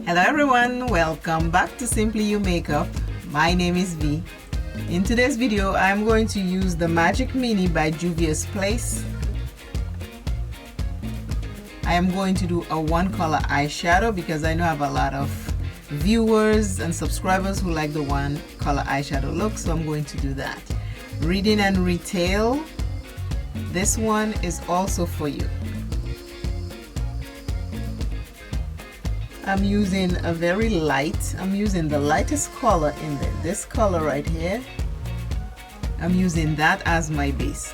Hello everyone, welcome back to Simply You Makeup. My name is V. In today's video, I'm going to use the Magic Mini by Juvia's Place. I am going to do a one color eyeshadow because I know I have a lot of viewers and subscribers who like the one color eyeshadow look, so I'm going to do that. Reading and Retail, this one is also for you. I'm using a very light, I'm using the lightest color in there, this color right here. I'm using that as my base.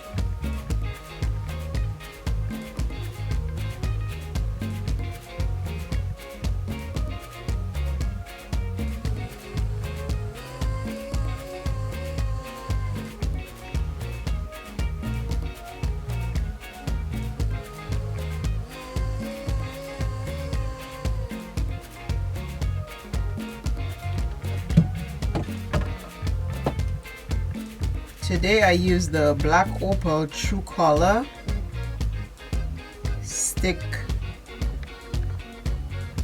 Today I use the Black Opal True Color Stick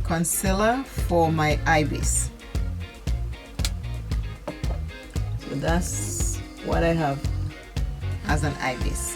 Concealer for my eye base. So that's what I have as an eye base.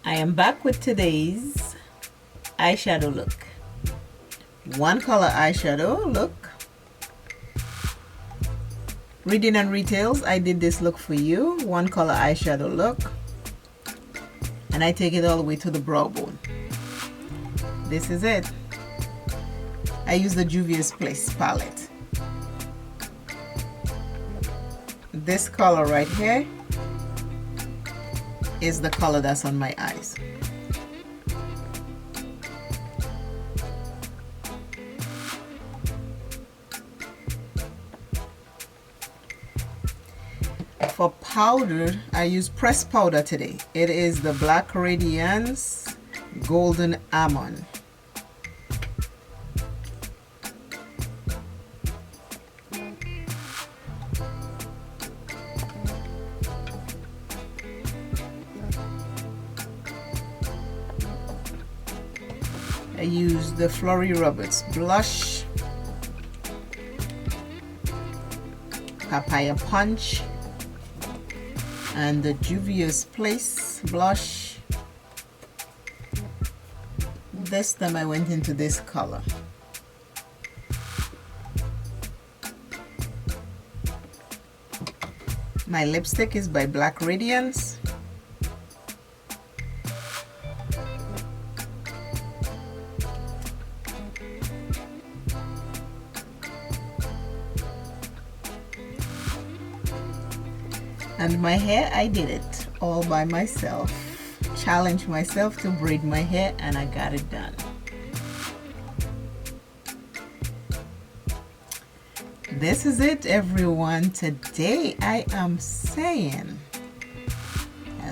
I am back with today's eyeshadow look. One color eyeshadow look. Reading and Retails, I did this look for you. One color eyeshadow look. And I take it all the way to the brow bone. This is it. I use the Juvia's palette. This color right here is the color that's on my eyes. For powder, I use pressed powder today. It is the Black Radiance Golden Almond. I use the FLORI ROBERST blush, Papaya Punch, and the Juvia's blush. This time I went into this color. My lipstick is by Black Radiance. And my hair, I did it all by myself. Challenged myself to braid my hair and I got it done. This is it, everyone. Today I am saying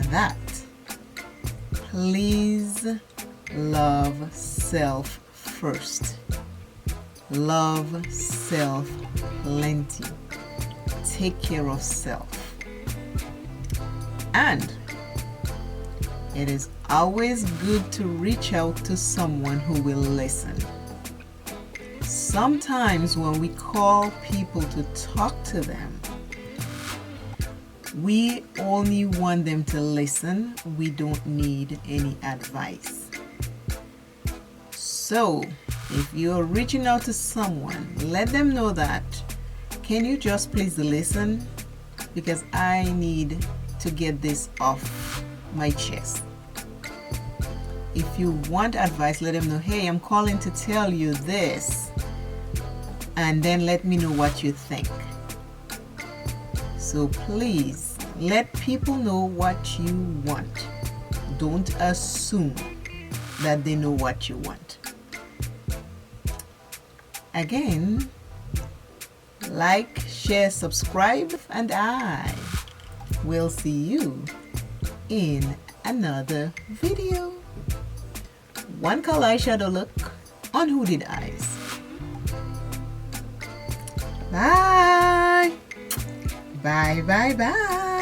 that please love self first. Love self plenty. Take care of self. And it is always good to reach out to someone who will listen. Sometimes when we call people to talk to them, we only want them to listen. We don't need any advice. So if you're reaching out to someone, let them know that, can you just please listen? Because I need to get this off my chest. If you want advice, let them know, hey, I'm calling to tell you this, and then let me know what you think. So please let people know what you want. Don't assume that they know what you want. Again, like, share, subscribe, and I will see you in another video. One color eyeshadow look on Hooded Eyes. Bye. Bye, bye, bye.